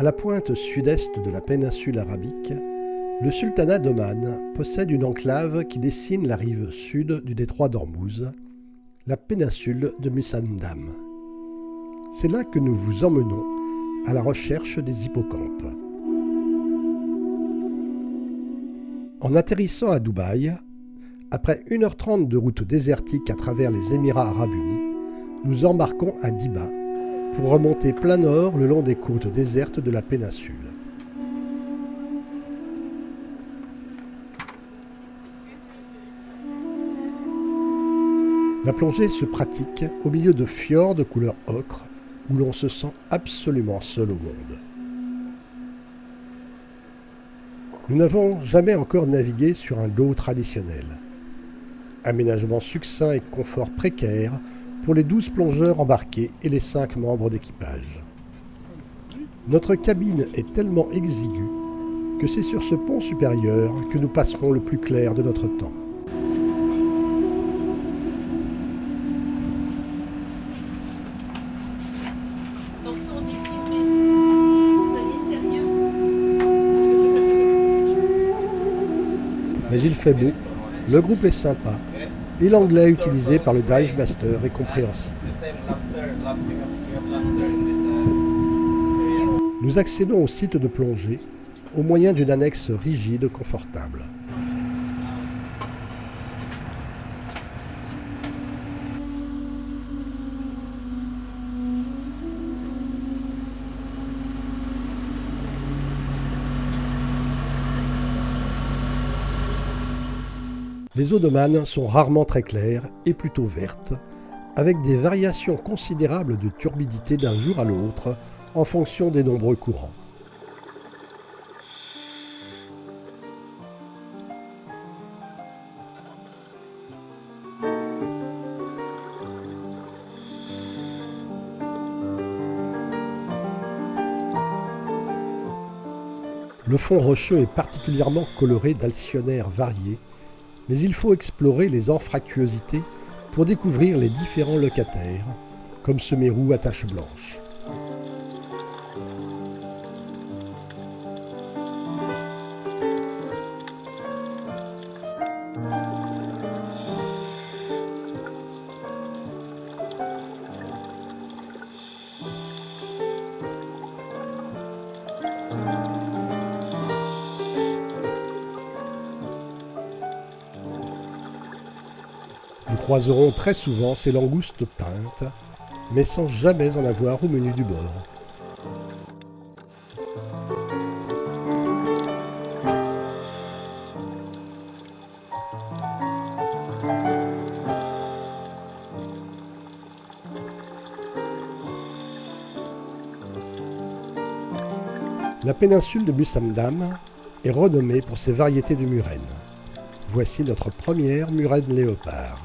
À la pointe sud-est de la péninsule arabique, le sultanat d'Oman possède une enclave qui dessine la rive sud du détroit d'Ormuz, la péninsule de Musandam. C'est là que nous vous emmenons à la recherche des hippocampes. En atterrissant à Dubaï, après 1h30 de route désertique à travers les Émirats arabes unis, nous embarquons à Diba pour remonter plein nord le long des côtes désertes de la péninsule. La plongée se pratique au milieu de fjords de couleur ocre où l'on se sent absolument seul au monde. Nous n'avons jamais encore navigué sur un dos traditionnel. Aménagement succinct et confort précaire pour les 12 plongeurs embarqués et les 5 membres d'équipage. Notre cabine est tellement exiguë que c'est sur ce pont supérieur que nous passerons le plus clair de notre temps. Mais il fait beau, le groupe est sympa, et l'anglais utilisé par le dive master est compréhensible. Nous accédons au site de plongée au moyen d'une annexe rigide confortable. Les eaux d'Oman sont rarement très claires et plutôt vertes, avec des variations considérables de turbidité d'un jour à l'autre en fonction des nombreux courants. Le fond rocheux est particulièrement coloré d'alcyonnaires variés, mais il faut explorer les anfractuosités pour découvrir les différents locataires, comme ce mérou à taches blanches. Nous croiserons très souvent ces langoustes peintes, mais sans jamais en avoir au menu du bord. La péninsule de Musandam est renommée pour ses variétés de murènes. Voici notre première murène léopard.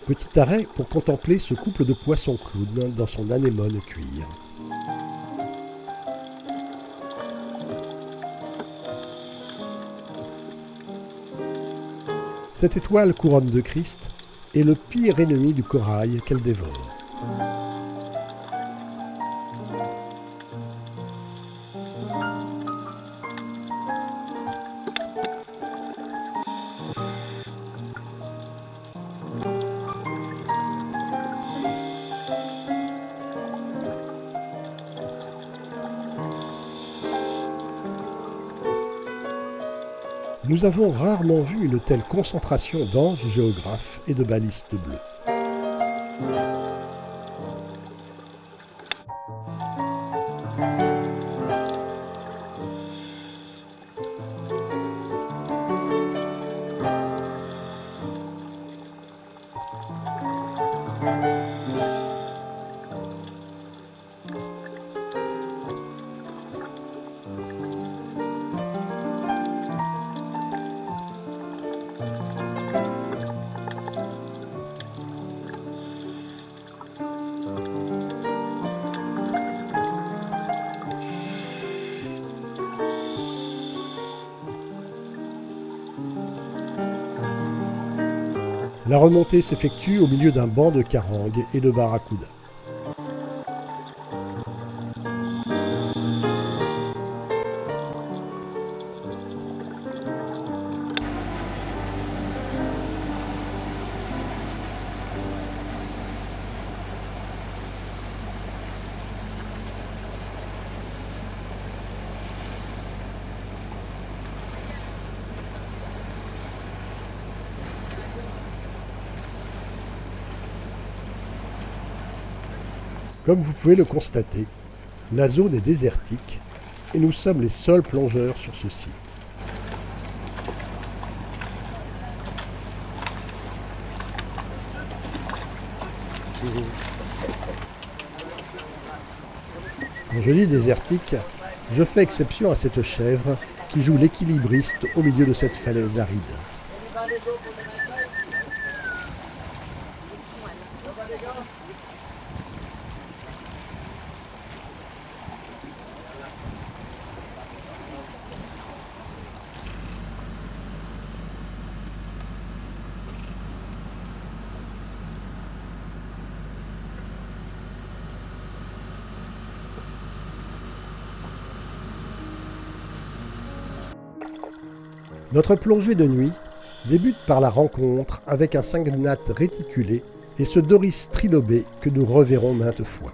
Petit arrêt pour contempler ce couple de poissons clowns dans son anémone cuir. Cette étoile couronne de Christ est le pire ennemi du corail qu'elle dévore. Nous avons rarement vu une telle concentration d'anges géographes et de balistes bleus. La remontée s'effectue au milieu d'un banc de carangues et de barracudas. Comme vous pouvez le constater, la zone est désertique et nous sommes les seuls plongeurs sur ce site. Quand je dis désertique, je fais exception à cette chèvre qui joue l'équilibriste au milieu de cette falaise aride. Notre plongée de nuit débute par la rencontre avec un syngnathe réticulé et ce Doris trilobé que nous reverrons maintes fois.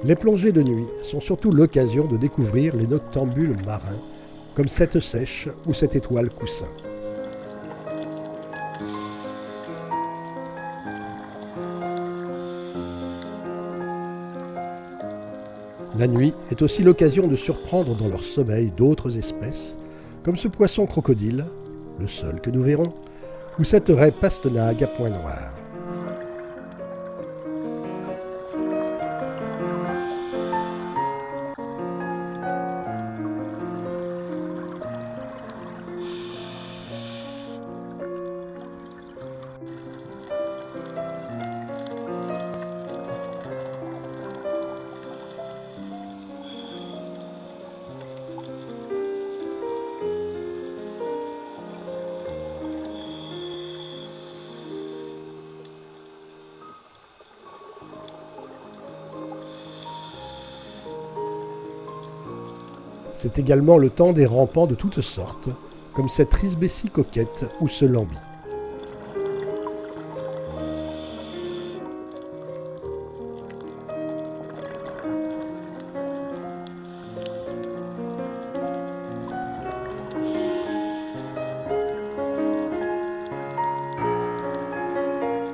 Les plongées de nuit sont surtout l'occasion de découvrir les noctambules marins, comme cette sèche ou cette étoile coussin. La nuit est aussi l'occasion de surprendre dans leur sommeil d'autres espèces, comme ce poisson crocodile, le seul que nous verrons, ou cette raie pastenague à points noirs. C'est également le temps des rampants de toutes sortes, comme cette ricebessie coquette ou ce lambi.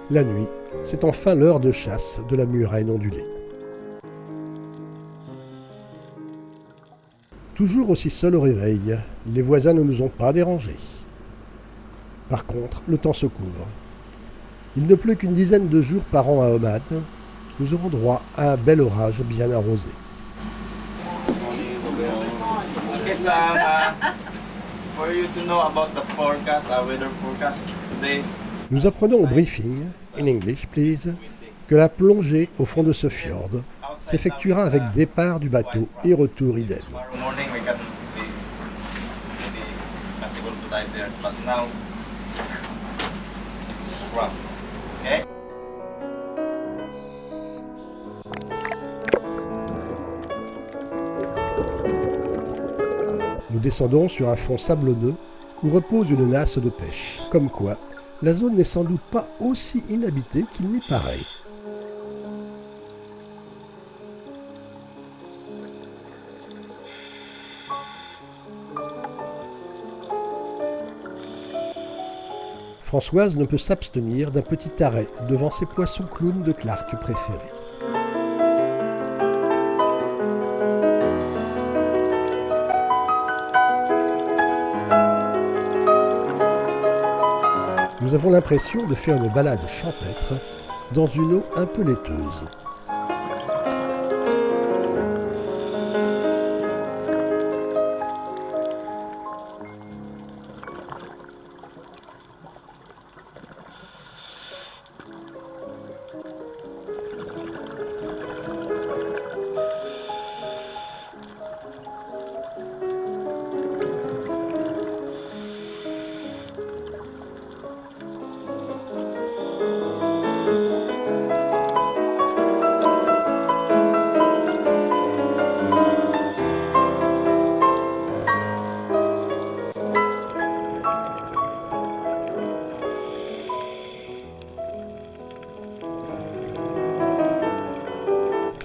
La nuit, c'est enfin l'heure de chasse de la murène ondulée. Toujours aussi seul au réveil, les voisins ne nous ont pas dérangés. Par contre, le temps se couvre. Il ne pleut qu'une dizaine de jours par an à Omad. Nous aurons droit à un bel orage bien arrosé. Nous apprenons au briefing, in English please, que la plongée au fond de ce fjord s'effectuera avec départ du bateau et retour idem. Nous descendons sur un fond sablonneux où repose une nasse de pêche. Comme quoi, la zone n'est sans doute pas aussi inhabitée qu'il n'y paraît. Françoise ne peut s'abstenir d'un petit arrêt devant ses poissons clowns de Clark préférés. Nous avons l'impression de faire une balade champêtre dans une eau un peu laiteuse.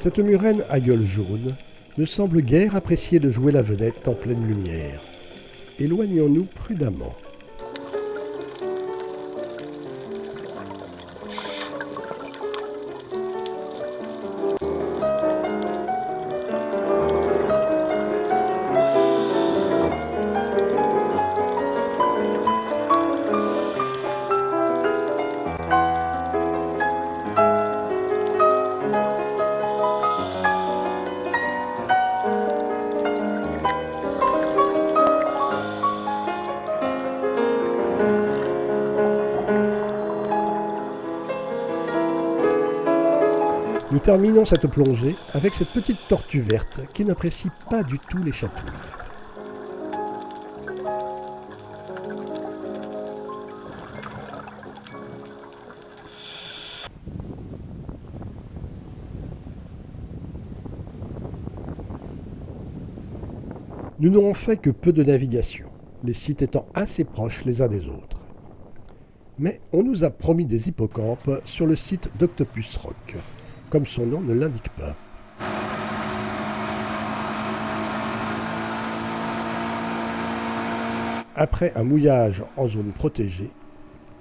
Cette murène à gueule jaune ne semble guère apprécier de jouer la vedette en pleine lumière. Éloignons-nous prudemment. Nous terminons cette plongée avec cette petite tortue verte qui n'apprécie pas du tout les chatouilles. Nous n'aurons fait que peu de navigation, les sites étant assez proches les uns des autres. Mais on nous a promis des hippocampes sur le site d'Octopus Rock, comme son nom ne l'indique pas. Après un mouillage en zone protégée,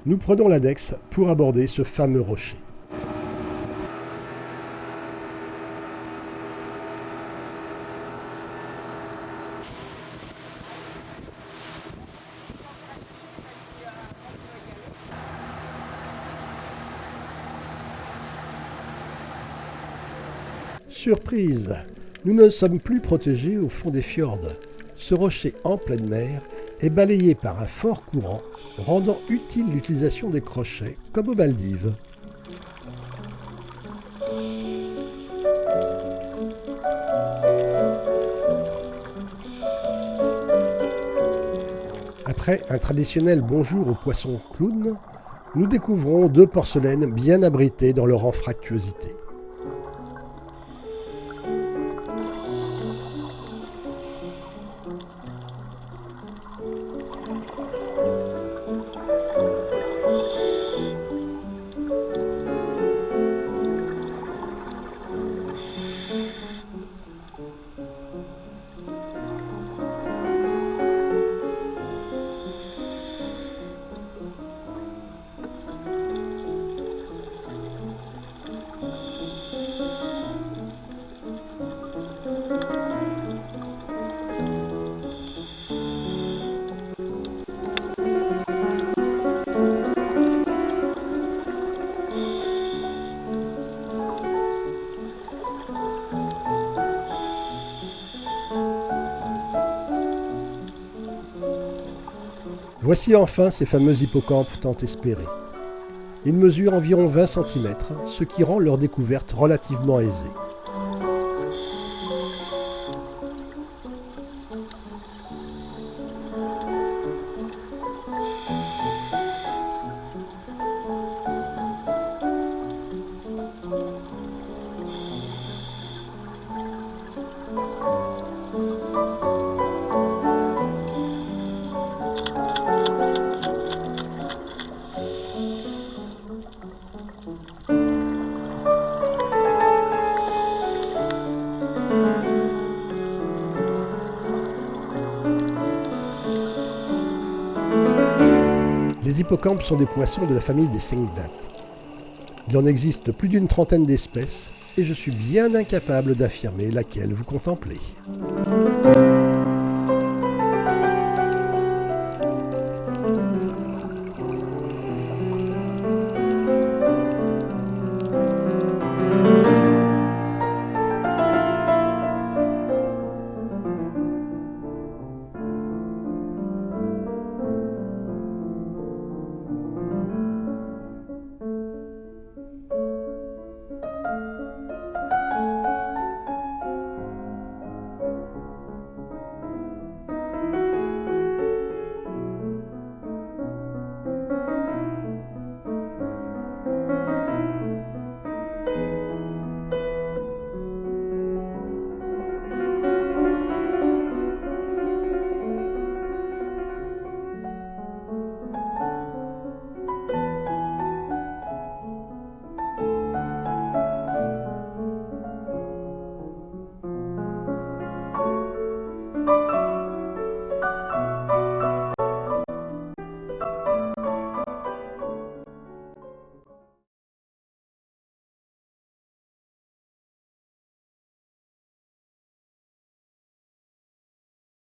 nous prenons l'index pour aborder ce fameux rocher. Surprise! Nous ne sommes plus protégés au fond des fjords. Ce rocher en pleine mer est balayé par un fort courant, rendant utile l'utilisation des crochets, comme aux Maldives. Après un traditionnel bonjour aux poissons clowns, nous découvrons deux porcelaines bien abritées dans leur anfractuosité. Voici enfin ces fameux hippocampes tant espérés. Ils mesurent environ 20 cm, ce qui rend leur découverte relativement aisée. Les hippocampes sont des poissons de la famille des cyngnates. Il en existe plus d'une trentaine d'espèces et je suis bien incapable d'affirmer laquelle vous contemplez.